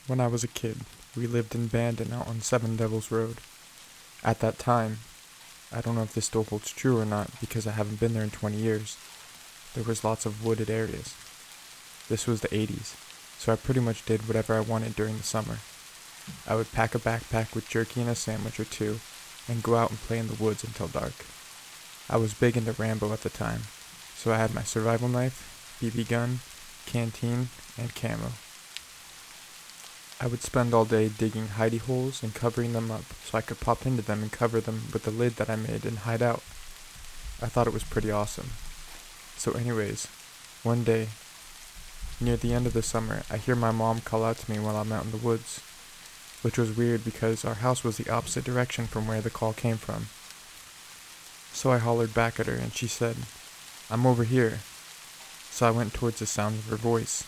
When I was a kid, we lived in Bandon out on Seven Devils Road. At that time, I don't know if this still holds true or not because I haven't been there in 20 years, there was lots of wooded areas. This was the 80s, so I pretty much did whatever I wanted during the summer. I would pack a backpack with jerky and a sandwich or two, and go out and play in the woods until dark. I was big into Rambo at the time, so I had my survival knife, BB gun, canteen, and camo. I would spend all day digging hidey holes and covering them up so I could pop into them and cover them with the lid that I made and hide out. I thought it was pretty awesome. So anyways, one day, near the end of the summer, I hear my mom call out to me while I'm out in the woods, which was weird because our house was the opposite direction from where the call came from. So I hollered back at her and she said, "I'm over here." So I went towards the sound of her voice.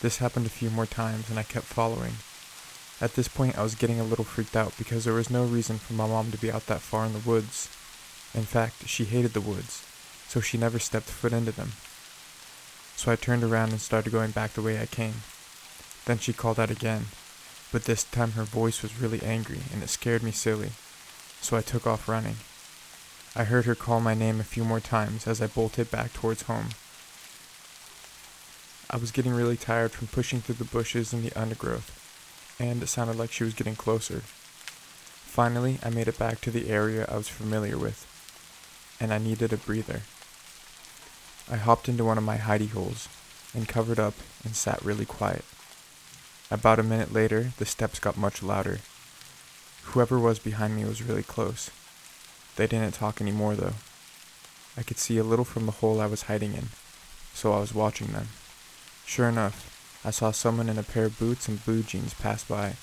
This happened a few more times and I kept following. At this point I was getting a little freaked out because there was no reason for my mom to be out that far in the woods. In fact, she hated the woods, so she never stepped foot into them. So I turned around and started going back the way I came. Then she called out again, but this time her voice was really angry and it scared me silly, so I took off running. I heard her call my name a few more times as I bolted back towards home. I was getting really tired from pushing through the bushes and the undergrowth, and it sounded like she was getting closer. Finally, I made it back to the area I was familiar with, and I needed a breather. I hopped into one of my hidey holes, and covered up and sat really quiet. About a minute later, the steps got much louder. Whoever was behind me was really close. They didn't talk anymore though. I could see a little from the hole I was hiding in, so I was watching them. Sure enough, I saw someone in a pair of boots and blue jeans pass by.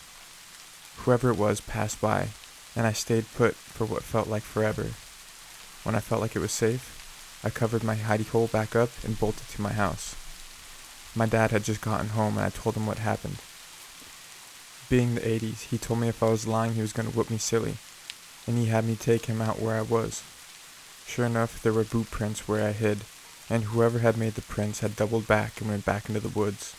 Whoever it was passed by, and I stayed put for what felt like forever. When I felt like it was safe, I covered my hidey hole back up and bolted to my house. My dad had just gotten home and I told him what happened. Being the 80s, he told me if I was lying he was going to whip me silly, and he had me take him out where I was. Sure enough, there were boot prints where I hid, and whoever had made the prints had doubled back and went back into the woods.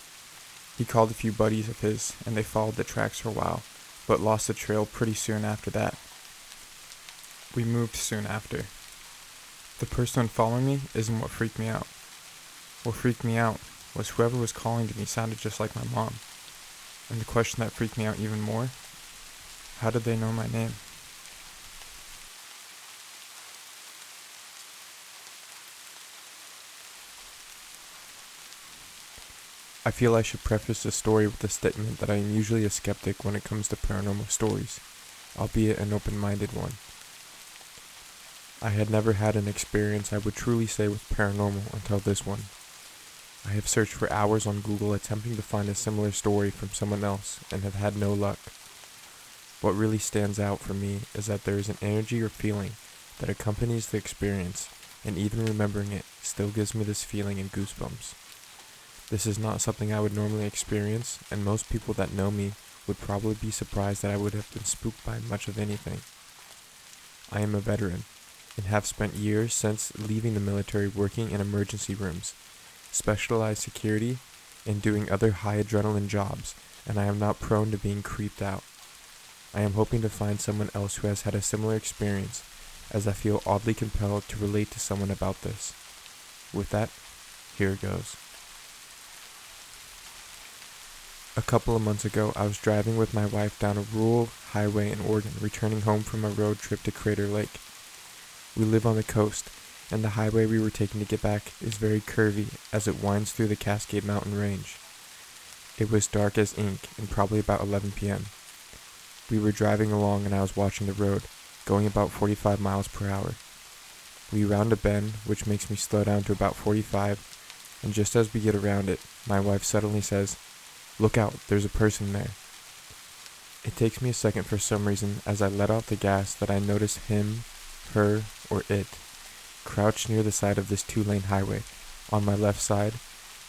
He called a few buddies of his, and they followed the tracks for a while, but lost the trail pretty soon after that. We moved soon after. The person following me isn't what freaked me out. What freaked me out was whoever was calling to me sounded just like my mom. And the question that freaked me out even more, how did they know my name? I feel I should preface this story with the statement that I am usually a skeptic when it comes to paranormal stories, albeit an open-minded one. I had never had an experience I would truly say was paranormal until this one. I have searched for hours on Google attempting to find a similar story from someone else and have had no luck. What really stands out for me is that there is an energy or feeling that accompanies the experience, and even remembering it still gives me this feeling and goosebumps. This is not something I would normally experience, and most people that know me would probably be surprised that I would have been spooked by much of anything. I am a veteran, and have spent years since leaving the military working in emergency rooms, specialized security, and doing other high adrenaline jobs, and I am not prone to being creeped out. I am hoping to find someone else who has had a similar experience, as I feel oddly compelled to relate to someone about this. With that, here it goes. A couple of months ago, I was driving with my wife down a rural highway in Oregon, returning home from a road trip to Crater Lake. We live on the coast, and the highway we were taking to get back is very curvy as it winds through the Cascade Mountain Range. It was dark as ink and probably about 11 p.m. We were driving along and I was watching the road, going about 45 miles per hour. We round a bend, which makes me slow down to about 45, and just as we get around it, my wife suddenly says, "Look out, there's a person there." It takes me a second for some reason as I let off the gas that I notice him, her, or it, crouched near the side of this 2-lane highway. On my left side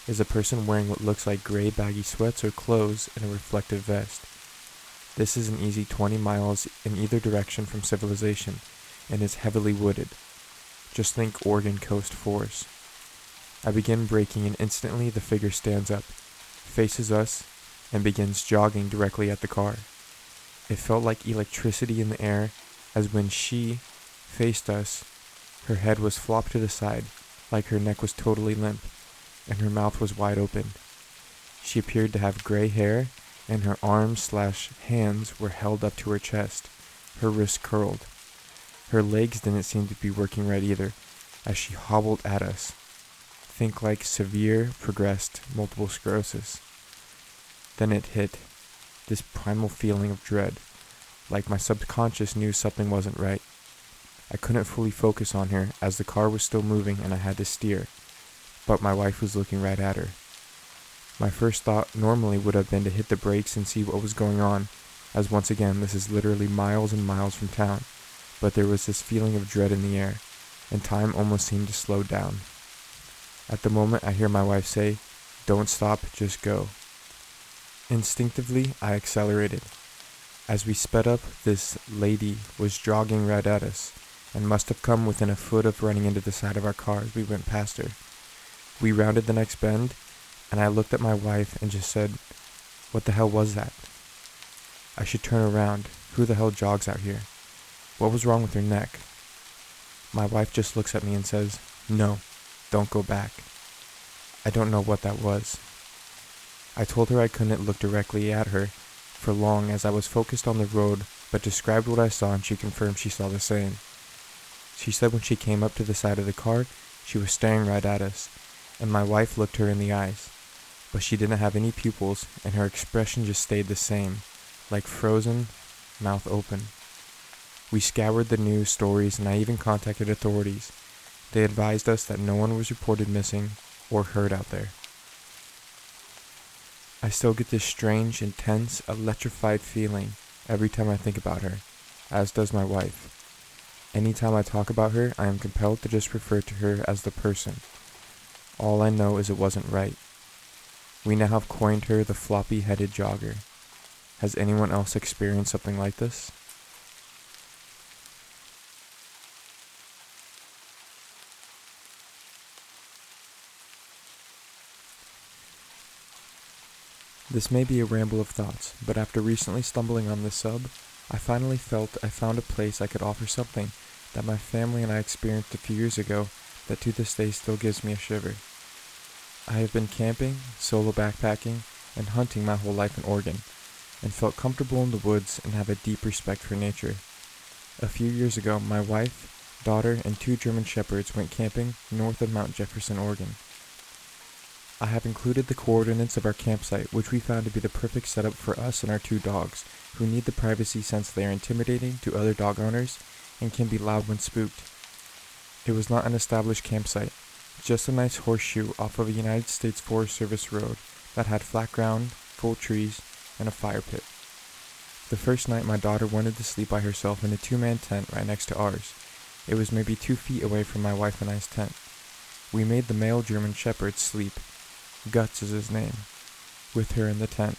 is a person wearing what looks like gray baggy sweats or clothes and a reflective vest. This is an easy 20 miles in either direction from civilization and is heavily wooded. Just think Oregon coast forest. I begin braking and instantly the figure stands up, faces us, and begins jogging directly at the car. It felt like electricity in the air, as when she faced us, her head was flopped to the side, like her neck was totally limp, and her mouth was wide open. She appeared to have gray hair, and her arms/hands were held up to her chest, her wrists curled. Her legs didn't seem to be working right either, as she hobbled at us. Think like severe, progressed multiple sclerosis. Then it hit, this primal feeling of dread, like my subconscious knew something wasn't right. I couldn't fully focus on her as the car was still moving and I had to steer, but my wife was looking right at her. My first thought normally would have been to hit the brakes and see what was going on, as once again this is literally miles and miles from town, but there was this feeling of dread in the air, and time almost seemed to slow down. At the moment I hear my wife say, "Don't stop, just go." Instinctively, I accelerated. As we sped up, this lady was jogging right at us, and must have come within a foot of running into the side of our car as we went past her. We rounded the next bend, and I looked at my wife and just said, "What the hell was that? I should turn around. Who the hell jogs out here? What was wrong with her neck?" My wife just looks at me and says, "No, don't go back." I don't know what that was. I told her I couldn't look directly at her for long as I was focused on the road, but described what I saw and she confirmed she saw the same. She said when she came up to the side of the car, she was staring right at us, and my wife looked her in the eyes, but she didn't have any pupils and her expression just stayed the same, like frozen, mouth open. We scoured the news stories and I even contacted authorities. They advised us that no one was reported missing or hurt out there. I still get this strange, intense, electrified feeling every time I think about her, as does my wife. Anytime I talk about her, I am compelled to just refer to her as the person. All I know is it wasn't right. We now have coined her the floppy-headed jogger. Has anyone else experienced something like this? This may be a ramble of thoughts, but after recently stumbling on this sub, I finally felt I found a place I could offer something that my family and I experienced a few years ago that to this day still gives me a shiver. I have been camping, solo backpacking, and hunting my whole life in Oregon, and felt comfortable in the woods and have a deep respect for nature. A few years ago, my wife, daughter, and 2 German Shepherds went camping north of Mount Jefferson, Oregon. I have included the coordinates of our campsite, which we found to be the perfect setup for us and our 2 dogs, who need the privacy since they are intimidating to other dog owners and can be loud when spooked. It was not an established campsite, just a nice horseshoe off of a United States Forest Service road that had flat ground, full trees, and a fire pit. The first night my daughter wanted to sleep by herself in a 2-man tent right next to ours. It was maybe 2 feet away from my wife and I's tent. We made the male German Shepherd sleep. Guts is his name, with her in the tent.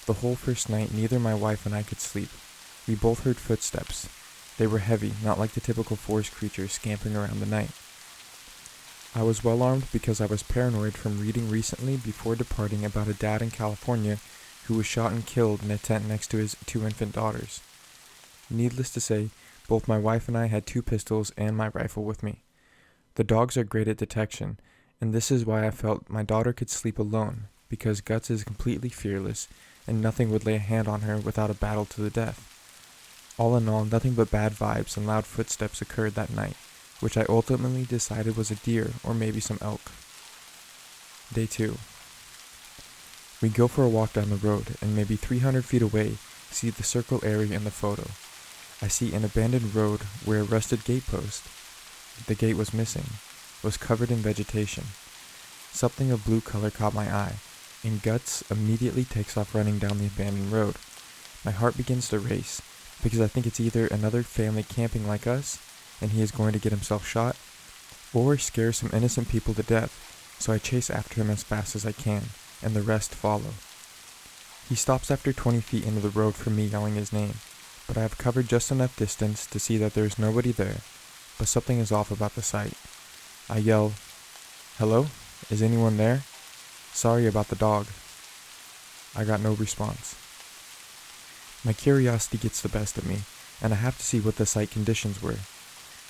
The whole first night, neither my wife and I could sleep. We both heard footsteps. They were heavy, not like the typical forest creatures scampering around the night. I was well armed because I was paranoid from reading recently before departing about a dad in California who was shot and killed in a tent next to his 2 infant daughters. Needless to say, both my wife and I had 2 pistols and my rifle with me. The dogs are great at detection, and this is why I felt my daughter could sleep alone, because Guts is completely fearless, and nothing would lay a hand on her without a battle to the death. All in all, nothing but bad vibes and loud footsteps occurred that night, which I ultimately decided was a deer or maybe some elk. Day 2. We go for a walk down the road, and maybe 300 feet away, see the circle area in the photo. I see an abandoned road where a rusted gate post, the gate was missing, was covered in vegetation. Something of blue color caught my eye, and Guts immediately takes off running down the abandoned road. My heart begins to race, because I think it's either another family camping like us, and he is going to get himself shot, or scare some innocent people to death, so I chase after him as fast as I can, and the rest follow. He stops after 20 feet into the road from me yelling his name, but I have covered just enough distance to see that there is nobody there, but something is off about the sight. I yell, "Hello? Is anyone there? Sorry about the dog." I got no response. My curiosity gets the best of me, and I have to see what the site conditions were.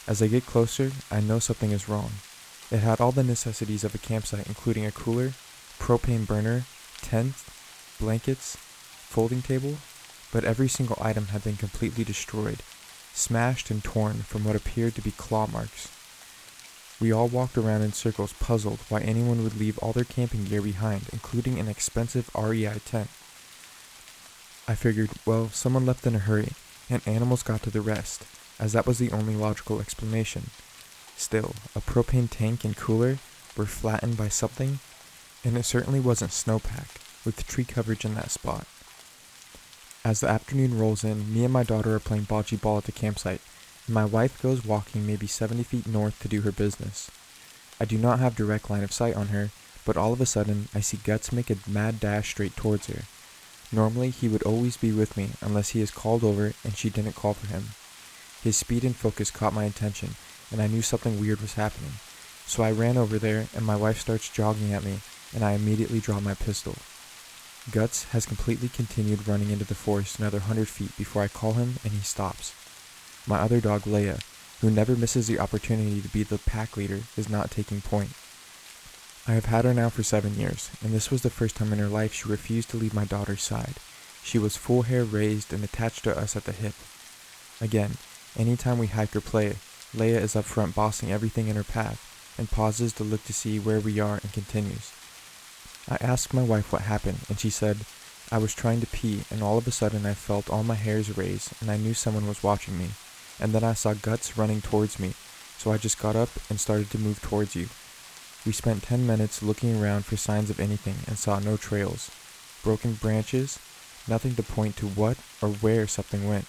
As I get closer, I know something is wrong. It had all the necessities of a campsite, including a cooler, propane burner, tent, blankets, folding table, but every single item had been completely destroyed, smashed and torn from what appeared to be claw marks. We all walked around in circles, puzzled why anyone would leave all their camping gear behind, including an expensive REI tent. I figured, well, someone left in a hurry, and animals got to the rest, as that was the only logical explanation. Still, a propane tank and cooler were flattened by something, and it certainly wasn't snowpack, with tree coverage in that spot. As the afternoon rolls in, me and my daughter are playing bocce ball at the campsite, and my wife goes walking maybe 70 feet north to do her business. I do not have direct line of sight on her, but all of a sudden, I see Guts make a mad dash straight towards her. Normally, he would always be with me unless he is called over and she didn't call for him. His speed and focus caught my attention, and I knew something weird was happening. So I ran over there, and my wife starts jogging at me, and I immediately draw my pistol. Guts has completely continued running into the forest another 100 feet before I call him, and he stops. My other dog, Leia, who never misses the opportunity to be the pack leader, is not taking point. I have had her now for 7 years, and this was the first time in her life she refused to leave my daughter's side. She was full hair raised and attached to us at the hip. Again, anytime we hike or play, Leia is up front bossing everything in her path, and pauses to look to see where we are and continues. I asked my wife what happened, and she said, I was trying to pee, and all of a sudden I felt all my hairs raise, and I knew someone was watching me. And then I saw Guts running towards me, so I just got up and started to move towards you. We spent 10 minutes looking around for signs of anything and saw no trails, broken branches, nothing to point to what or where something went.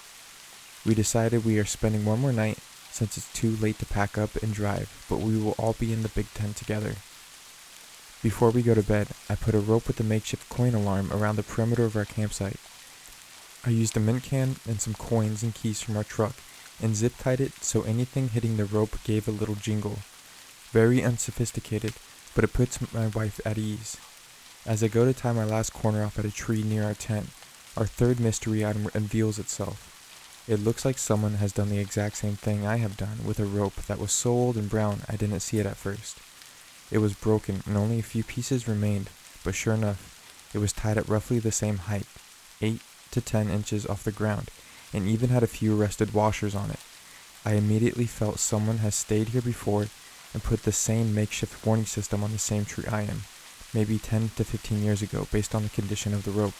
We decided we are spending one more night since it's too late to pack up and drive, but we will all be in the big tent together. Before we go to bed, I put a rope with a makeshift coin alarm around the perimeter of our campsite. I used a mint can and some coins and keys from our truck and zip-tied it so anything hitting the rope gave a little jingle. Very unsophisticated, but it puts my wife at ease. As I go to tie my last corner off at a tree near our tent, our third mystery item unveils itself. It looks like someone has done the exact same thing I have done with a rope that was so old and brown I didn't see it at first. It was broken and only a few pieces remained, but sure enough, it was tied at roughly the same height, 8 to 10 inches off the ground, and even had a few rusted washers on it. I immediately felt someone has stayed here before and put the same makeshift warning system on the same tree I am, maybe 10 to 15 years ago based on the condition of the rope.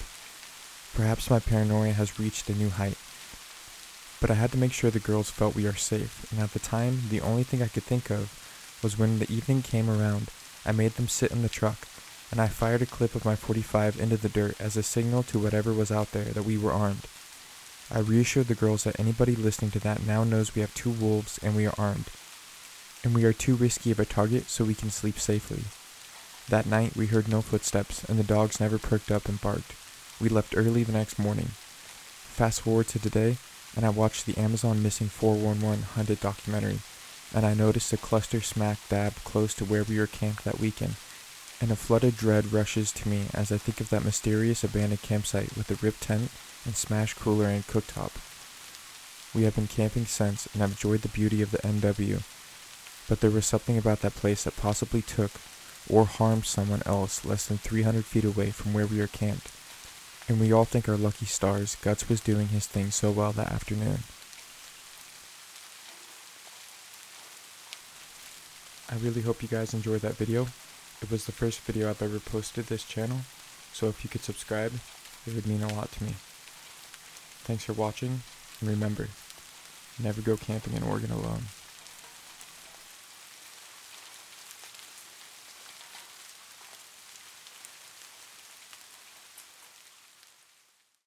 Perhaps my paranoia has reached a new height. But I had to make sure the girls felt we are safe, and at the time, the only thing I could think of was when the evening came around, I made them sit in the truck, and I fired a clip of my .45 into the dirt as a signal to whatever was out there that we were armed. I reassured the girls that anybody listening to that now knows we have 2 wolves and we are armed, and we are too risky of a target so we can sleep safely. That night we heard no footsteps, and the dogs never perked up and barked. We left early the next morning. Fast forward to today, and I watched the Amazon Missing 411 Hunted documentary, and I noticed a cluster smack dab close to where we were camped that weekend, and a flood of dread rushes to me as I think of that mysterious abandoned campsite with the ripped tent and smashed cooler and cooktop. We have been camping since and have enjoyed the beauty of the NW, but there was something about that place that possibly took or harmed someone else less than 300 feet away from where we are camped, and we all think our lucky stars Guts was doing his thing so well that afternoon. I really hope you guys enjoyed that video. It was the first video I've ever posted this channel, so if you could subscribe, it would mean a lot to me. Thanks for watching, and remember, never go camping in Oregon alone.